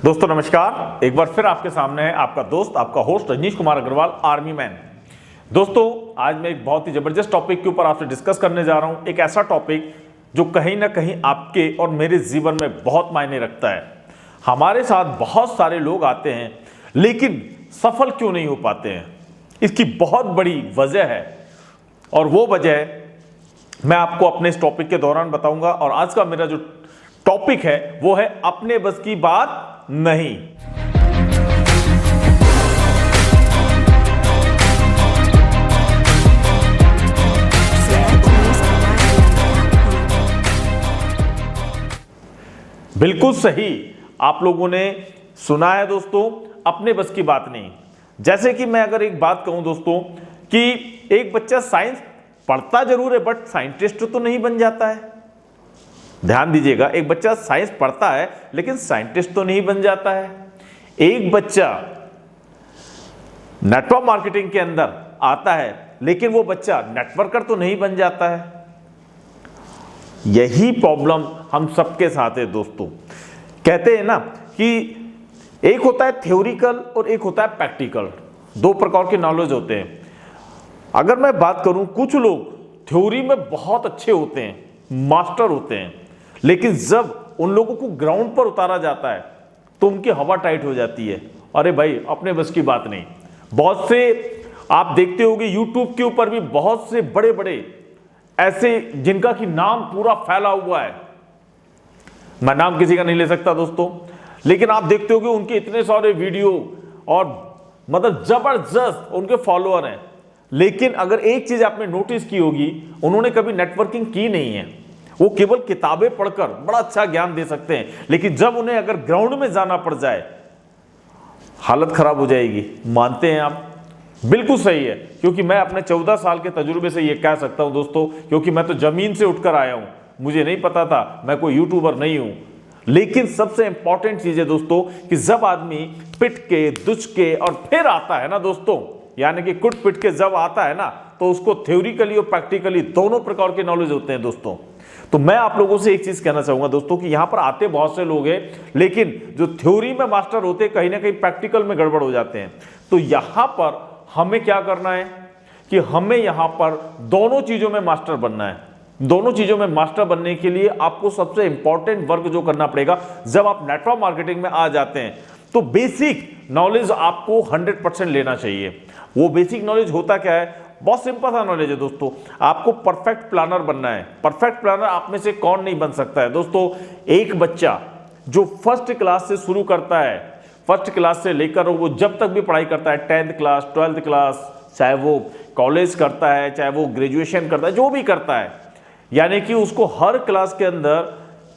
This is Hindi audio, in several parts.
दोस्तों नमस्कार, एक बार फिर आपके सामने है आपका दोस्त, आपका host Rajneesh Kumar Agarwal, army man. दोस्तों आज मैं एक बहुत ही जबरदस्त टॉपिक के ऊपर आपसे डिस्कस करने जा रहा हूं। एक ऐसा टॉपिक जो कहीं ना कहीं आपके और मेरे जीवन में बहुत मायने रखता है। हमारे साथ बहुत सारे लोग आते हैं लेकिन सफल क्यों नहीं हो पाते हैं, इसकी बहुत बड़ी वजह है और वो वजह मैं आपको अपने इस टॉपिक के दौरान बताऊंगा। और आज का मेरा जो टॉपिक है वो है अपने बस की बात नहीं। बिल्कुल सही आप लोगों ने सुना है दोस्तों, अपने बस की बात नहीं। जैसे कि मैं अगर एक बात कहूं दोस्तों कि एक बच्चा साइंस पढ़ता जरूर है बट साइंटिस्ट तो नहीं बन जाता है। ध्यान दीजिएगा, एक बच्चा साइंस पढ़ता है लेकिन साइंटिस्ट तो नहीं बन जाता है। एक बच्चा नेटवर्क मार्केटिंग के अंदर आता है लेकिन वो बच्चा नेटवर्कर तो नहीं बन जाता है। यही प्रॉब्लम हम सबके साथ है दोस्तों। कहते हैं ना कि एक होता है थ्योरिकल और एक होता है प्रैक्टिकल, दो प्रकार के नॉलेज होते हैं। अगर मैं बात करूं, कुछ लोग थ्योरी में बहुत अच्छे होते हैं, मास्टर होते हैं, लेकिन जब उन लोगों को ग्राउंड पर उतारा जाता है तो उनकी हवा टाइट हो जाती है। अरे भाई अपने बस की बात नहीं। बहुत से आप देखते होंगे यूट्यूब के ऊपर भी बहुत से बड़े बड़े ऐसे जिनका कि नाम पूरा फैला हुआ है, मैं नाम किसी का नहीं ले सकता दोस्तों, लेकिन आप देखते होंगे उनके इतने सारे वीडियो और मतलब जबरदस्त उनके फॉलोअर हैं। लेकिन अगर एक चीज आपने नोटिस की होगी, उन्होंने कभी नेटवर्किंग की नहीं है। वो केवल किताबें पढ़कर बड़ा अच्छा ज्ञान दे सकते हैं, लेकिन जब उन्हें अगर ग्राउंड में जाना पड़ जाए हालत खराब हो जाएगी। मानते हैं आप? बिल्कुल सही है, क्योंकि मैं अपने 14 साल के तजुर्बे से ये कह सकता हूं दोस्तों, क्योंकि मैं तो जमीन से उठकर आया हूं। मुझे नहीं पता था, मैं कोई यूट्यूबर नहीं हूं। लेकिन सबसे इंपॉर्टेंट चीज है दोस्तों कि जब आदमी पिट के दुच के और फिर आता है ना दोस्तों, यानी कि कुट पिट के जब आता है ना, तो उसको थ्योरिकली और प्रैक्टिकली दोनों प्रकार के नॉलेज होते हैं दोस्तों। तो मैं आप लोगों से एक चीज कहना चाहूंगा दोस्तों कि यहां पर आते बहुत से लोग हैं, लेकिन जो थ्योरी में मास्टर होते हैं कहीं ना कहीं प्रैक्टिकल में गड़बड़ हो जाते हैं। तो यहां पर हमें क्या करना है कि हमें यहां पर दोनों चीजों में मास्टर बनना है। दोनों चीजों में मास्टर बनने के लिए आपको सबसे इंपॉर्टेंट वर्क जो करना पड़ेगा, जब आप नेटवर्क मार्केटिंग में आ जाते हैं तो बेसिक नॉलेज आपको 100% लेना चाहिए। वो बेसिक नॉलेज होता क्या है? बहुत सिंपल सा नॉलेज है दोस्तों। आपको परफेक्ट प्लानर बनना है। परफेक्ट प्लानर आप में से कौन नहीं बन सकता है दोस्तों? एक बच्चा जो फर्स्ट क्लास से शुरू करता है, फर्स्ट क्लास से लेकर वो जब तक भी पढ़ाई करता है, 10th क्लास 12th क्लास, चाहे वो कॉलेज करता है, चाहे वो ग्रेजुएशन करता है, जो भी करता है, यानी कि उसको हर क्लास के अंदर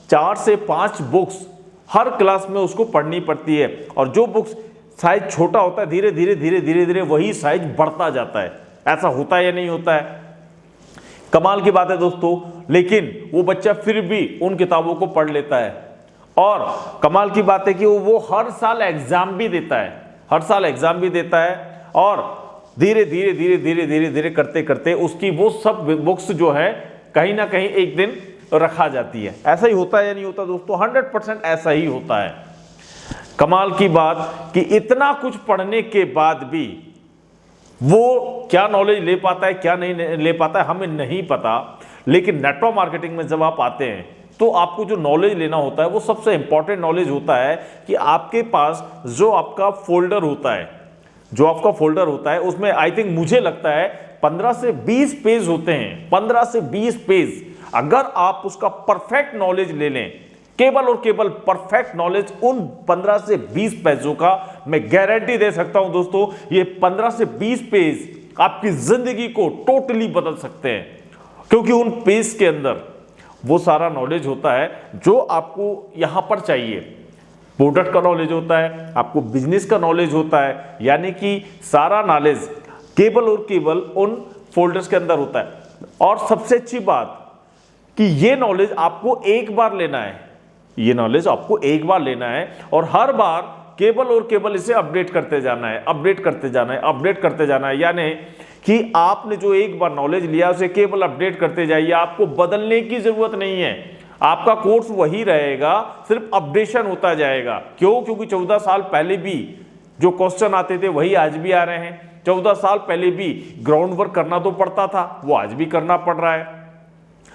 4 से 5 बुक्स हर क्लास में उसको पढ़नी पड़ती है। और जो बुक्स साइज छोटा होता है, धीरे धीरे धीरे धीरे धीरे वही साइज बढ़ता जाता है। ऐसा होता है या नहीं होता है? कमाल की बात है दोस्तों। लेकिन वो बच्चा फिर भी उन किताबों को पढ़ लेता है और कमाल की बात है कि वो हर साल एग्जाम भी देता है, हर साल एग्जाम भी देता है। और धीरे धीरे धीरे धीरे धीरे धीरे करते करते उसकी वो सब बुक्स जो है कहीं ना कहीं एक दिन रखा जाती है। ऐसा ही होता है या नहीं होता दोस्तों? 100% ऐसा ही होता है। कमाल की बात कि इतना कुछ पढ़ने के बाद भी वो क्या नॉलेज ले पाता है, क्या नहीं ले पाता है, हमें नहीं पता। लेकिन नेटवर्क मार्केटिंग में जब आप आते हैं तो आपको जो नॉलेज लेना होता है वो सबसे इंपॉर्टेंट नॉलेज होता है कि आपके पास जो आपका फोल्डर होता है, जो आपका फोल्डर होता है उसमें आई थिंक मुझे लगता है 15 से 20 पेज होते हैं। 15 से 20 पेज अगर आप उसका परफेक्ट नॉलेज ले लें, केवल और केवल परफेक्ट नॉलेज, उन 15 से 20 पेजों का मैं गारंटी दे सकता हूं दोस्तों, ये 15 से 20 पेज आपकी जिंदगी को टोटली बदल सकते हैं। क्योंकि उन पेज के अंदर वो सारा नॉलेज होता है जो आपको यहां पर चाहिए। प्रोडक्ट का नॉलेज होता है, आपको बिजनेस का नॉलेज होता है, यानी कि सारा नॉलेज केवल और केवल उन फोल्डर्स के अंदर होता है। और सबसे अच्छी बात कि ये नॉलेज आपको एक बार लेना है, ये नॉलेज आपको एक बार लेना है और हर बार केवल और केवल इसे अपडेट करते जाना है, अपडेट करते जाना है, अपडेट करते जाना है। यानी कि आपने जो एक बार नॉलेज लिया उसे केवल अपडेट करते जाइए, आपको बदलने की जरूरत नहीं है। आपका कोर्स वही रहेगा, सिर्फ अपडेशन होता जाएगा। क्यों? क्योंकि 14 साल पहले भी जो क्वेश्चन आते थे वही आज भी आ रहे हैं। 14 साल पहले भी ग्राउंड वर्क करना तो पड़ता था, वो आज भी करना पड़ रहा है।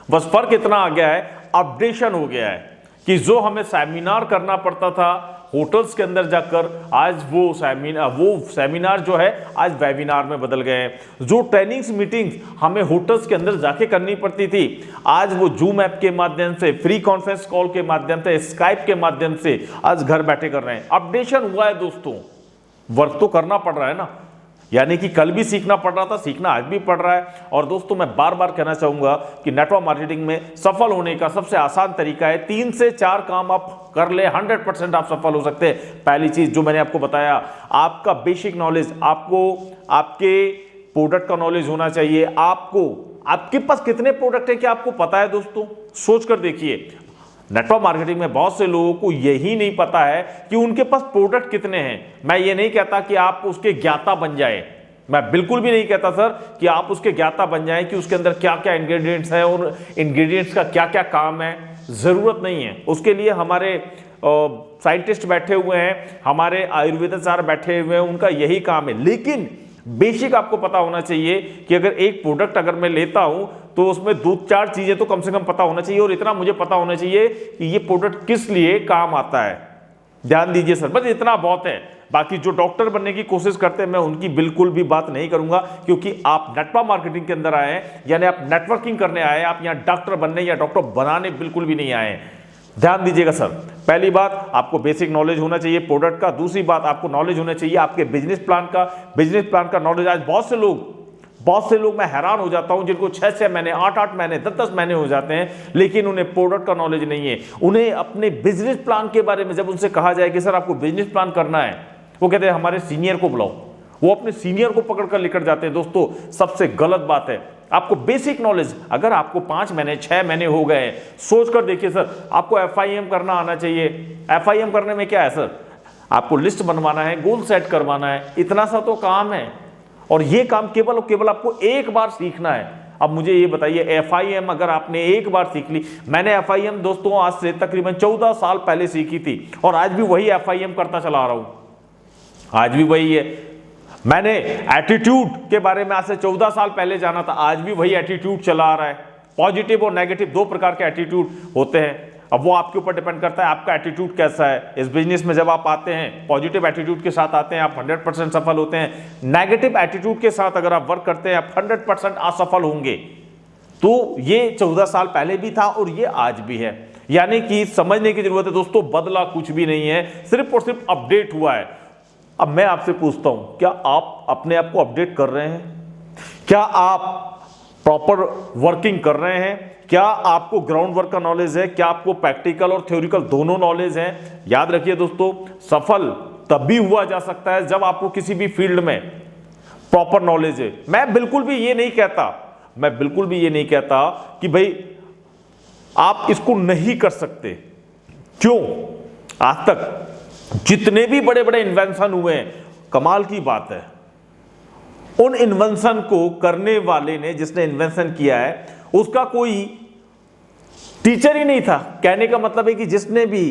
बस फर्क इतना आ गया है, अपडेशन हो गया है कि जो हमें सेमिनार करना पड़ता था होटल्स के अंदर जाकर, आज वो सेमिनार जो है आज वेबिनार में बदल गए हैं। जो ट्रेनिंग्स मीटिंग्स हमें होटल्स के अंदर जाके करनी पड़ती थी, आज वो जूम ऐप के माध्यम से, फ्री कॉन्फ्रेंस कॉल के माध्यम से, स्काइप के माध्यम से आज घर बैठे कर रहे हैं। अपडेशन हुआ है दोस्तों, वर्क तो करना पड़ रहा है ना, यानी कि कल भी सीखना पड़ रहा था, सीखना आज भी पड़ रहा है। और दोस्तों मैं बार बार कहना चाहूंगा कि नेटवर्क मार्केटिंग में सफल होने का सबसे आसान तरीका है, 3 से 4 काम आप कर ले, 100% आप सफल हो सकते हैं। पहली चीज जो मैंने आपको बताया, आपका बेसिक नॉलेज, आपको आपके प्रोडक्ट का नॉलेज होना चाहिए। आपके पास कितने प्रोडक्ट है क्या आपको पता है दोस्तों? सोच कर देखिए। नेटवर्क मार्केटिंग में बहुत से लोगों को यही नहीं पता है कि उनके पास प्रोडक्ट कितने हैं। मैं ये नहीं कहता कि आप उसके ज्ञाता बन जाए, मैं बिल्कुल भी नहीं कहता सर कि आप उसके ज्ञाता बन जाएं कि उसके अंदर क्या क्या इंग्रेडिएंट्स हैं और इंग्रेडिएंट्स का क्या क्या काम है। जरूरत नहीं है, उसके लिए हमारे साइंटिस्ट बैठे हुए हैं, हमारे आयुर्वेदाचार्य बैठे हुए हैं, उनका यही काम है। लेकिन बेसिक आपको पता होना चाहिए कि अगर एक प्रोडक्ट अगर मैं लेता हूं तो उसमें 2-4 चीजें तो कम से कम पता होना चाहिए, और इतना मुझे पता होना चाहिए कि ये प्रोडक्ट किस लिए काम आता है। ध्यान दीजिए सर, बस इतना बहुत है। बाकी जो डॉक्टर बनने की कोशिश करते हैं मैं उनकी बिल्कुल भी बात नहीं करूंगा, क्योंकि आप नेटवर्क मार्केटिंग के अंदर आए हैं, यानी आप नेटवर्किंग करने आए हैं, आप यहां डॉक्टर बनने या डॉक्टर बनाने बिल्कुल भी नहीं आए हैं। ध्यान दीजिएगा सर, पहली बात आपको बेसिक नॉलेज होना चाहिए प्रोडक्ट का। दूसरी बात आपको नॉलेज होना चाहिए आपके बिजनेस प्लान का। बिजनेस प्लान का नॉलेज आज बहुत से लोग मैं हैरान हो जाता हूं जिनको 6-6 महीने, 8-8 महीने, 10-10 महीने हो जाते हैं, लेकिन उन्हें प्रोडक्ट का नॉलेज नहीं है। उन्हें अपने बिजनेस प्लान के बारे में जब उनसे कहा जाए कि सर आपको बिजनेस प्लान करना है, वो कहते हैं हमारे सीनियर को बुलाओ। वो अपने सीनियर को पकड़कर लेकर जाते हैं। दोस्तों सबसे गलत बात है। आपको बेसिक नॉलेज, अगर आपको 5 महीने 6 महीने हो गए, सोच कर देखिए सर, आपको FIM करना आना चाहिए। FIM करने में क्या है सर? आपको लिस्ट बनवाना है, गोल सेट करवाना है, इतना सा तो काम है। और ये काम केवल और केवल आपको एक बार सीखना है। अब मुझे ये बताइए, FIM अगर आपने एक बार सीख ली, मैंने FIM दोस्तों आज से तकरीबन 14 साल पहले सीखी थी और आज भी वही FIM करता चला रहा हूं, आज भी वही है। मैंने एटीट्यूड के बारे में आज से 14 साल पहले जाना था, आज भी वही एटीट्यूड चला आ रहा है। पॉजिटिव और नेगेटिव 2 प्रकार के एटीट्यूड होते हैं। अब वो आपके ऊपर डिपेंड करता है आपका एटीट्यूड कैसा है। इस बिजनेस में जब आप आते हैं पॉजिटिव एटीट्यूड के साथ आते हैं, आप 100% सफल होते हैं। नेगेटिव एटीट्यूड के साथ अगर आप वर्क करते हैं, आप 100% असफल होंगे। तो ये 14 साल पहले भी था और ये आज भी है। यानी कि समझने की जरूरत है दोस्तों, बदला कुछ भी नहीं है, सिर्फ और सिर्फ अपडेट हुआ है। अब मैं आपसे पूछता हूं, क्या आप अपने आप को अपडेट कर रहे हैं? क्या आप प्रॉपर वर्किंग कर रहे हैं? क्या आपको ग्राउंड वर्क का नॉलेज है? क्या आपको प्रैक्टिकल और थ्योरिकल दोनों नॉलेज है? याद रखिए दोस्तों, सफल तभी हुआ जा सकता है जब आपको किसी भी फील्ड में प्रॉपर नॉलेज है। मैं बिल्कुल भी ये नहीं कहता कि भाई आप इसको नहीं कर सकते। क्यों? आज तक जितने भी बड़े बड़े इन्वेंशन हुए हैं, कमाल की बात है, उन इन्वेंशन को करने वाले ने, जिसने इन्वेंशन किया है, उसका कोई टीचर ही नहीं था। कहने का मतलब है कि जिसने भी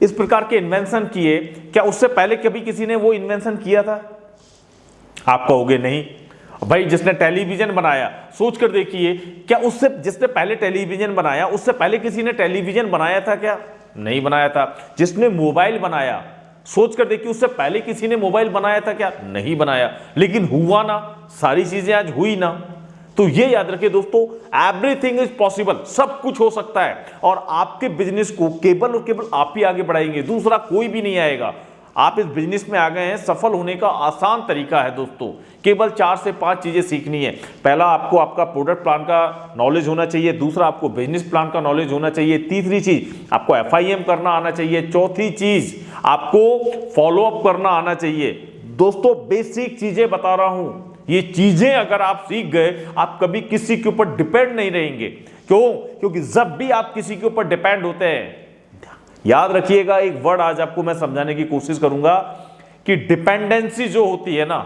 इस प्रकार के इन्वेंशन किए, क्या उससे पहले कभी किसी ने वो इन्वेंशन किया था? आप कहोगे नहीं। भाई जिसने टेलीविजन बनाया, सोच कर देखिए, क्या उससे, जिसने पहले टेलीविजन बनाया, उससे पहले किसी ने टेलीविजन बनाया था क्या? नहीं बनाया था। जिसने मोबाइल बनाया, सोच कर देखिए, उससे पहले किसी ने मोबाइल बनाया था क्या? नहीं बनाया। लेकिन हुआ ना, सारी चीजें आज हुई ना। तो ये याद रखिए दोस्तों, एवरीथिंग इज पॉसिबल, सब कुछ हो सकता है। और आपके बिजनेस को केवल और केवल आप ही आगे बढ़ाएंगे, दूसरा कोई भी नहीं आएगा। आप इस बिजनेस में आ गए हैं, सफल होने का आसान तरीका है दोस्तों, केवल 4 से 5 चीजें सीखनी है। पहला, आपको आपका प्रोडक्ट प्लान का नॉलेज होना चाहिए। दूसरा, आपको बिजनेस प्लान का नॉलेज होना चाहिए। तीसरी चीज, आपको FIM करना आना चाहिए। चौथी चीज, आपको फॉलो अप करना आना चाहिए। दोस्तों बेसिक चीजें बता रहा हूं, ये चीजें अगर आप सीख गए, आप कभी किसी के ऊपर डिपेंड नहीं रहेंगे। क्यों? क्योंकि जब भी आप किसी के ऊपर डिपेंड होते हैं, याद रखिएगा, एक वर्ड आज आपको मैं समझाने की कोशिश करूंगा कि डिपेंडेंसी जो होती है ना,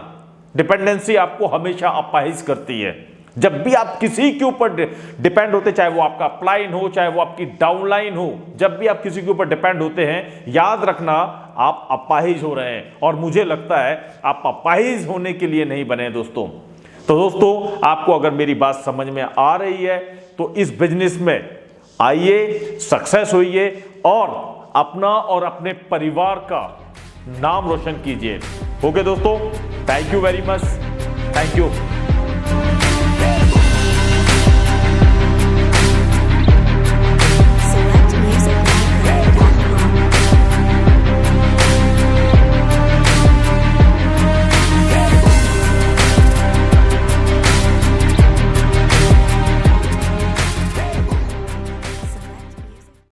डिपेंडेंसी आपको हमेशा अपाहिज करती है। जब भी आप किसी के ऊपर डिपेंड होते, चाहे वो आपका अपलाइन हो, चाहे वो आपकी डाउनलाइन हो, जब भी आप किसी के ऊपर डिपेंड होते हैं, याद रखना आप अपाहिज हो रहे हैं। और मुझे लगता है आप अपाहिज होने के लिए नहीं बने दोस्तों। तो दोस्तों, आपको अगर मेरी बात समझ में आ रही है तो इस बिजनेस में आइए, सक्सेस होइए और अपना और अपने परिवार का नाम रोशन कीजिए। ओके दोस्तों, thank you very much, thank you.